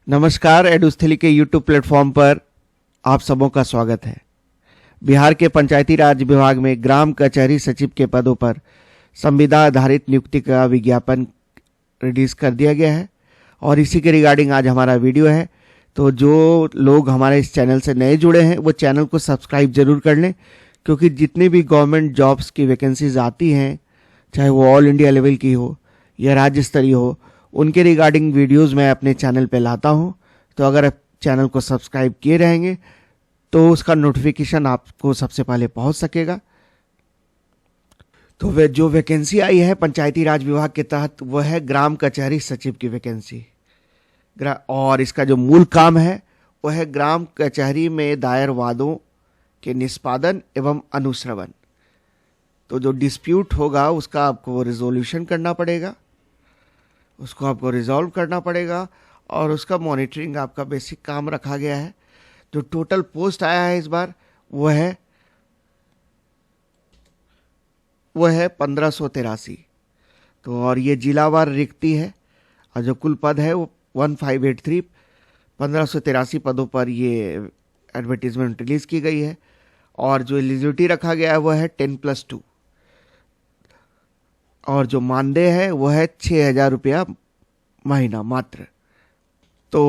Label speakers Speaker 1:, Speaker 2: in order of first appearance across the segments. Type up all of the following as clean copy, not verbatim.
Speaker 1: नमस्कार। एडुस्थली के YouTube platform पर आप सबों का स्वागत है। बिहार के पंचायती राज विभाग में ग्राम कचहरी सचिव के पदों पर संविदा आधारित नियुक्ति का विज्ञापन रिलीज कर दिया गया है और इसी के रिगार्डिंग आज हमारा वीडियो है। तो जो लोग हमारे इस चैनल से नए जुड़े हैं वो चैनल को सब्सक्राइब जरूर कर लें, क्योंकि जितनी भी गवर्नमेंट जॉब्स की वैकेंसीज आती हैं, चाहे वो ऑल इंडिया लेवल की हो या राज्य स्तरीय हो, उनके रिगार्डिंग वीडियोस मैं अपने चैनल पे लाता हूं। तो अगर आप चैनल को सब्सक्राइब किए रहेंगे तो उसका नोटिफिकेशन आपको सबसे पहले पहुंच सकेगा। तो वे जो वैकेंसी आई है पंचायती राज विभाग के तहत वह है ग्राम कचहरी सचिव की वैकेंसी। और इसका जो मूल काम है वह है ग्राम कचहरी में दायर वादों के निष्पादन एवं अनुश्रवण। तो जो डिस्प्यूट होगा उसका आपको रिजोल्यूशन करना पड़ेगा, उसको आपको रिजॉल्व करना पड़ेगा और उसका मॉनिटरिंग आपका बेसिक काम रखा गया है। जो टोटल पोस्ट आया है इस बार वह है 1583। तो और ये जिलावार रिक्ति है और जो कुल पद है वो 1583 1583 पदों पर ये एडवर्टीजमेंट रिलीज की गई है। और जो एलिजिबिलिटी रखा गया है वह है 10+2 और जो मानदेय है वह है 6,000 रुपया महीना मात्र। तो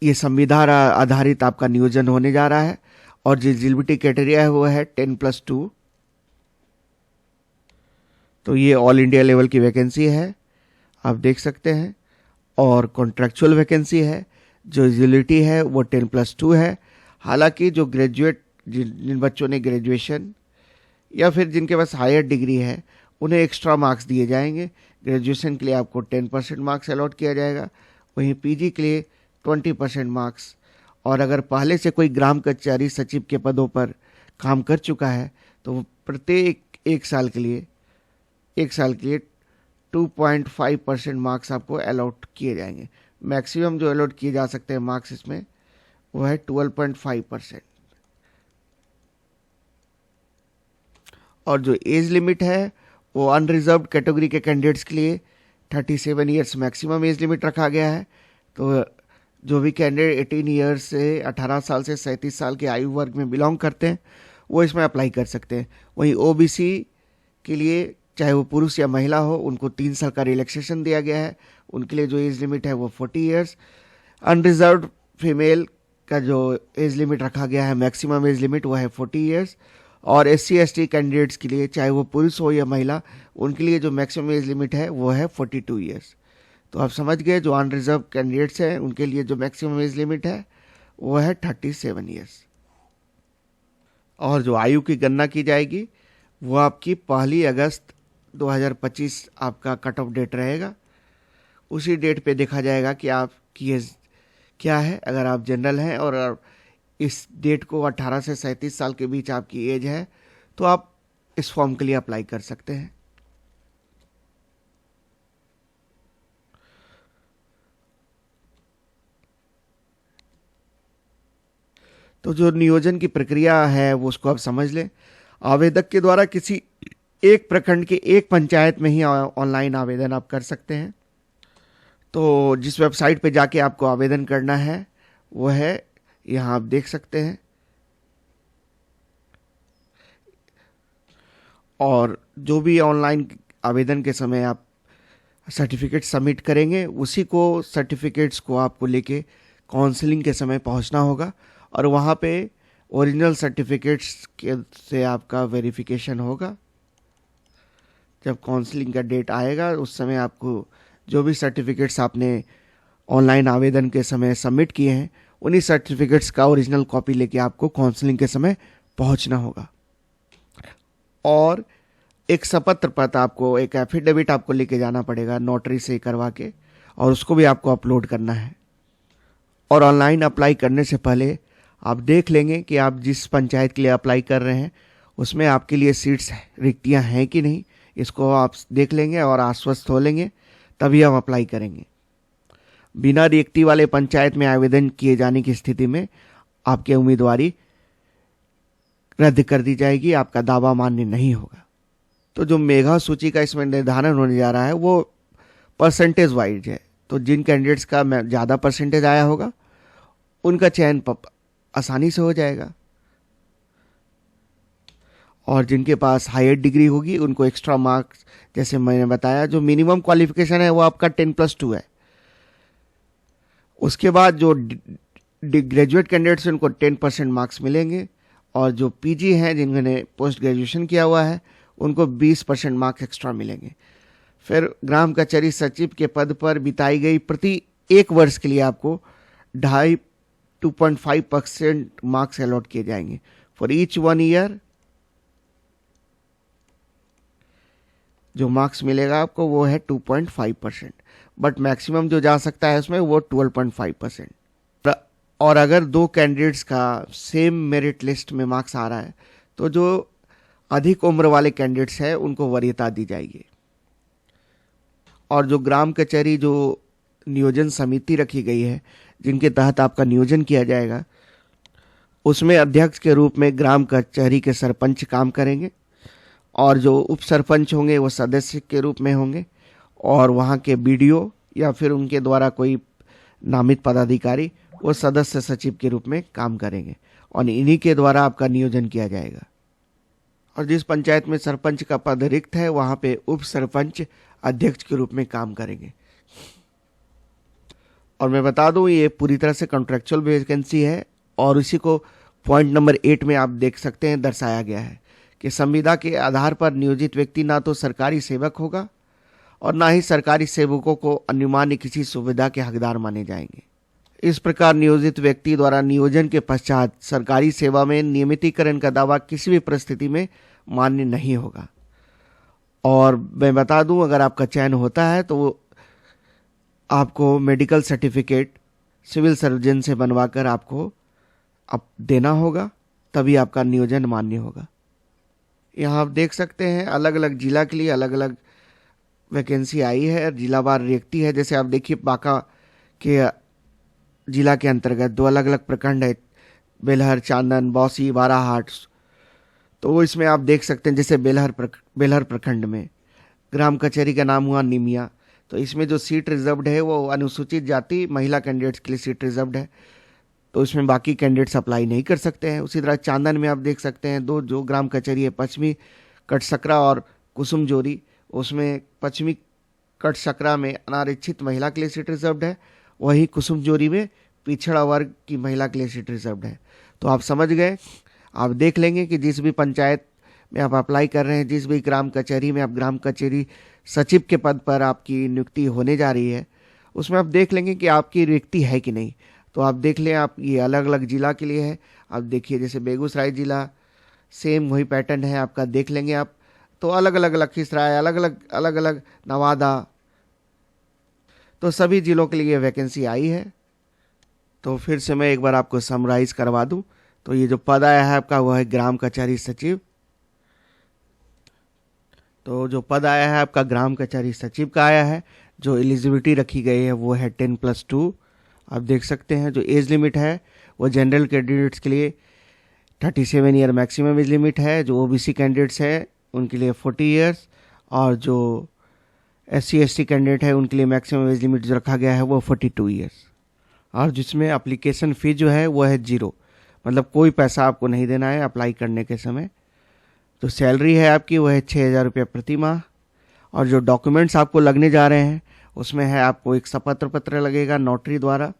Speaker 1: ये संविधान आधारित आपका नियोजन होने जा रहा है और जो एलिजिबिलिटी क्राइटेरिया है वह है 10+2। तो ये ऑल इंडिया लेवल की वैकेंसी है, आप देख सकते हैं। और कॉन्ट्रैक्चुअल वैकेंसी है, जो एलिजिबिलिटी है वो 10+2 है। हालांकि जो ग्रेजुएट जिन बच्चों ने ग्रेजुएशन या फिर जिनके पास हायर डिग्री है उन्हें एक्स्ट्रा मार्क्स दिए जाएंगे। ग्रेजुएशन के लिए आपको 10% मार्क्स अलॉट किया जाएगा, वहीं पीजी के लिए 20% मार्क्स। और अगर पहले से कोई ग्राम कचहरी सचिव के पदों पर काम कर चुका है तो प्रत्येक एक साल के लिए 2.5% मार्क्स आपको अलॉट किए जाएंगे। मैक्सिमम जो अलॉट किए जा सकते हैं मार्क्स इसमें वो है 12.5%। और जो एज लिमिट है वो अनरिजर्व्ड कैटेगरी के कैंडिडेट्स के लिए 37 ईयर्स मैक्सिमम एज लिमिट रखा गया है। तो जो भी कैंडिडेट 18 ईयर्स से 18 साल से 37 साल के आयु वर्ग में बिलोंग करते हैं वो इसमें अप्लाई कर सकते हैं। वहीं ओबीसी के लिए चाहे वो पुरुष या महिला हो उनको 3 साल का रिलैक्सेशन दिया गया है, उनके लिए जो एज लिमिट है वो 40 ईयर्स। अनरिजर्व्ड फीमेल का जो एज लिमिट रखा गया है मैक्सिमम एज लिमिट वो है 40 ईयर्स। और SC/ST कैंडिडेट्स के लिए चाहे वो पुरुष हो या महिला उनके लिए जो मैक्सिमम एज लिमिट है वो है 42 ईयर्स। तो आप समझ गए, जो अनरिजर्व कैंडिडेट्स हैं उनके लिए जो मैक्सिमम एज लिमिट है वो है 37 ईयर्स। और जो आयु की गणना की जाएगी वो आपकी 1 अगस्त 2025 आपका कट ऑफ डेट रहेगा। उसी डेट पे देखा जाएगा कि आपकी एज क्या है। अगर आप जनरल हैं और इस डेट को 18 से 37 साल के बीच आपकी एज है तो आप इस फॉर्म के लिए अप्लाई कर सकते हैं। तो जो नियोजन की प्रक्रिया है वो उसको आप समझ लें। आवेदक के द्वारा किसी एक प्रखंड के एक पंचायत में ही ऑनलाइन आवेदन आप कर सकते हैं। तो जिस वेबसाइट पे जाके आपको आवेदन करना है वो है, यहाँ आप देख सकते हैं। और जो भी ऑनलाइन आवेदन के समय आप सर्टिफिकेट सबमिट करेंगे उसी को सर्टिफिकेट्स को आपको लेके काउंसलिंग के समय पहुंचना होगा और वहाँ पे ओरिजिनल सर्टिफिकेट्स के से आपका वेरिफिकेशन होगा। जब काउंसलिंग का डेट आएगा उस समय आपको जो भी सर्टिफिकेट्स आपने ऑनलाइन आवेदन के समय सबमिट किए हैं उन्हीं सर्टिफिकेट्स का ओरिजिनल कॉपी लेके आपको काउंसलिंग के समय पहुंचना होगा। और एक शपथ पत्र आपको, एक एफिडेविट आपको लेके जाना पड़ेगा नोटरी से करवा के, और उसको भी आपको अपलोड करना है। और ऑनलाइन अप्लाई करने से पहले आप देख लेंगे कि आप जिस पंचायत के लिए अप्लाई कर रहे हैं उसमें आपके लिए सीट्स रिक्तियां हैं कि नहीं, इसको आप देख लेंगे और आश्वस्त हो लेंगे, तभी हम अप्लाई करेंगे। बिना रिक्ति वाले पंचायत में आवेदन किए जाने की स्थिति में आपकी उम्मीदवारी रद्द कर दी जाएगी, आपका दावा मान्य नहीं होगा। तो जो मेगा सूची का इसमें निर्धारण होने जा रहा है वो परसेंटेज वाइज है। तो जिन कैंडिडेट्स का ज़्यादा परसेंटेज आया होगा उनका चयन आसानी से हो जाएगा, और जिनके पास हायर डिग्री होगी उनको एक्स्ट्रा मार्क्स, जैसे मैंने बताया, जो मिनिमम क्वालिफिकेशन है वो आपका 10+2 है। उसके बाद जो ग्रेजुएट कैंडिडेट्स हैं उनको 10% मार्क्स मिलेंगे, और जो पीजी हैं जिन्होंने पोस्ट ग्रेजुएशन किया हुआ है उनको 20% मार्क्स एक्स्ट्रा मिलेंगे। फिर ग्राम कचहरी सचिव के पद पर बिताई गई प्रति 1 वर्ष के लिए आपको 2.5% मार्क्स अलॉट किए जाएंगे। फॉर ईच 1 ईयर जो मार्क्स मिलेगा आपको वो है 2.5%, बट मैक्सिमम जो जा सकता है उसमें वो 12.5%। और अगर 2 कैंडिडेट्स का सेम मेरिट लिस्ट में मार्क्स आ रहा है तो जो अधिक उम्र वाले कैंडिडेट्स हैं उनको वरीयता दी जाएगी। और जो ग्राम कचहरी जो नियोजन समिति रखी गई है जिनके तहत आपका नियोजन किया जाएगा, उसमें अध्यक्ष के रूप में ग्राम कचहरी के सरपंच काम करेंगे, और जो उप सरपंच होंगे वो सदस्य के रूप में होंगे, और वहाँ के बीडीओ या फिर उनके द्वारा कोई नामित पदाधिकारी वो सदस्य सचिव के रूप में काम करेंगे, और इन्हीं के द्वारा आपका नियोजन किया जाएगा। और जिस पंचायत में सरपंच का पद रिक्त है वहाँ पे उप सरपंच अध्यक्ष के रूप में काम करेंगे। और मैं बता दूं ये पूरी तरह से कॉन्ट्रेक्चुअल वैकेंसी है, और इसी को पॉइंट नंबर 8 में आप देख सकते हैं दर्शाया गया है कि संविदा के आधार पर नियोजित व्यक्ति ना तो सरकारी सेवक होगा और ना ही सरकारी सेवकों को अन्यमान्य किसी सुविधा के हकदार माने जाएंगे। इस प्रकार नियोजित व्यक्ति द्वारा नियोजन के पश्चात सरकारी सेवा में नियमितीकरण का दावा किसी भी परिस्थिति में मान्य नहीं होगा। और मैं बता दूं अगर आपका चयन होता है तो आपको मेडिकल सर्टिफिकेट सिविल सर्जन से बनवाकर आपको अब देना होगा, तभी आपका नियोजन मान्य होगा। यहाँ आप देख सकते हैं अलग अलग जिला के लिए अलग अलग वैकेंसी आई है और जिलावार रिक्ति है। जैसे आप देखिए बांका के जिला के अंतर्गत 2 अलग अलग प्रखंड है, बेलहर, चांदन, बौसी, बाराहाट। तो इसमें आप देख सकते हैं जैसे बेलहर प्रखंड में ग्राम कचहरी का नाम हुआ निमिया, तो इसमें जो सीट रिजर्व्ड है वो अनुसूचित जाति महिला कैंडिडेट्स के लिए सीट रिजर्व्ड है, तो इसमें बाकी कैंडिडेट्स अप्लाई नहीं कर सकते हैं। उसी तरह चांदन में आप देख सकते हैं 2 जो ग्राम कचहरी है, पश्चिमी कटसकरा और कुसुम जोरी, उसमें पश्चिमी कटसकरा में अनारक्षित महिला के लिए सीट रिजर्व्ड है, वहीं कुसुम जोरी में पिछड़ा वर्ग की महिला के लिए सीट रिजर्व्ड है। तो आप समझ गए, आप देख लेंगे कि जिस भी पंचायत में आप अप्लाई कर रहे हैं, जिस भी ग्राम कचहरी में आप ग्राम कचहरी सचिव के पद पर आपकी नियुक्ति होने जा रही है, उसमें आप देख लेंगे कि आपकी रिक्ति है कि नहीं। तो आप देख लें, आप ये अलग अलग जिला के लिए है। आप देखिए जैसे बेगूसराय जिला सेम वही पैटर्न है आपका, देख लेंगे आप। तो अलग अलग लखीसराय, अलग अलग नवादा, तो सभी जिलों के लिए वैकेंसी आई है। तो फिर से मैं एक बार आपको समराइज करवा दूं, तो ये जो पद आया है आपका वह है ग्राम कचहरी सचिव। तो जो पद आया है आपका ग्राम कचहरी सचिव का आया है, जो एलिजिबिलिटी रखी गई है वो है 10+2। आप देख सकते हैं जो एज लिमिट है वो जनरल कैंडिडेट्स के लिए 37 ईयर मैक्सिमम एज लिमिट है, जो ओबीसी कैंडिडेट्स हैं उनके लिए 40 ईयर्स, और जो SC/ST कैंडिडेट है उनके लिए मैक्सिमम एज लिमिट जो रखा गया है वो 42 ईयर्स। और जिसमें एप्लीकेशन फ़ी जो है वो है 0, मतलब कोई पैसा आपको नहीं देना है अप्लाई करने के समय। तो सैलरी है आपकी वो है 6,000 रुपये प्रति माह। और जो डॉक्यूमेंट्स आपको लगने जा रहे हैं उसमें है आपको एक शपथ पत्र लगेगा नोटरी द्वारा,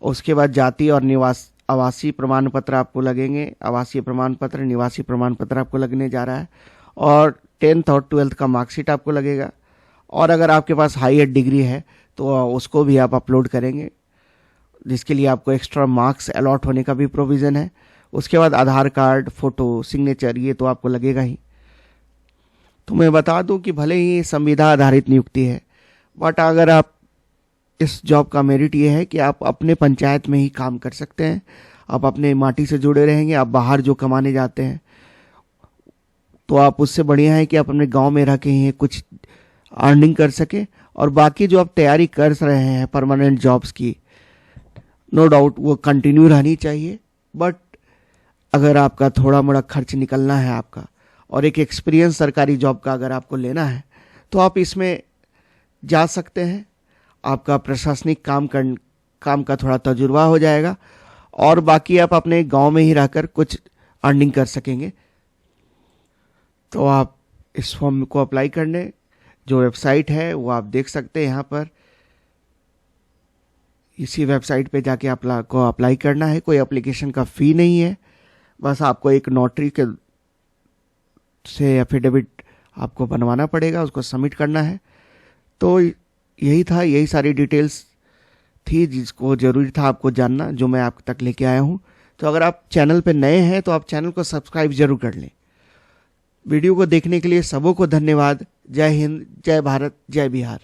Speaker 1: उसके बाद जाति और आवासीय प्रमाण पत्र आपको लगेंगे, आवासीय प्रमाण पत्र, निवासी प्रमाण पत्र आपको लगने जा रहा है, और 10th और 12th का मार्कशीट आपको लगेगा। और अगर आपके पास हायर डिग्री है तो उसको भी आप अपलोड करेंगे, जिसके लिए आपको एक्स्ट्रा मार्क्स अलॉट होने का भी प्रोविज़न है। उसके बाद आधार कार्ड, फ़ोटो, सिग्नेचर, ये तो आपको लगेगा ही। तो मैं बता दूं कि भले ही संविदा आधारित नियुक्ति है, बट अगर आप इस जॉब का मेरिट ये है कि आप अपने पंचायत में ही काम कर सकते हैं, आप अपने माटी से जुड़े रहेंगे। आप बाहर जो कमाने जाते हैं तो आप उससे बढ़िया है कि आप अपने गांव में रह के ही कुछ अर्निंग कर सके। और बाकी जो आप तैयारी कर रहे हैं परमानेंट जॉब्स की, नो डाउट वो कंटिन्यू रहनी चाहिए, बट अगर आपका थोड़ा मोड़ा खर्च निकलना है आपका और एक एक्सपीरियंस सरकारी जॉब का अगर आपको लेना है तो आप इसमें जा सकते हैं। आपका प्रशासनिक काम का थोड़ा तजुर्बा हो जाएगा और बाकी आप अपने गांव में ही रहकर कुछ अर्निंग कर सकेंगे। तो आप इस फॉर्म को अप्लाई करने जो वेबसाइट है वो आप देख सकते हैं यहाँ पर। इसी वेबसाइट पे जाके आपको अप्लाई करना है। कोई एप्लीकेशन का फ़ी नहीं है, बस आपको एक नोटरी के से एफिडेविट आपको बनवाना पड़ेगा, उसको सबमिट करना है। तो यही था, यही सारी डिटेल्स थी जिसको ज़रूरी था आपको जानना, जो मैं आप तक लेके आया हूँ। तो अगर आप चैनल पे नए हैं तो आप चैनल को सब्सक्राइब जरूर कर लें। वीडियो को देखने के लिए सबों को धन्यवाद। जय हिंद, जय भारत, जय बिहार।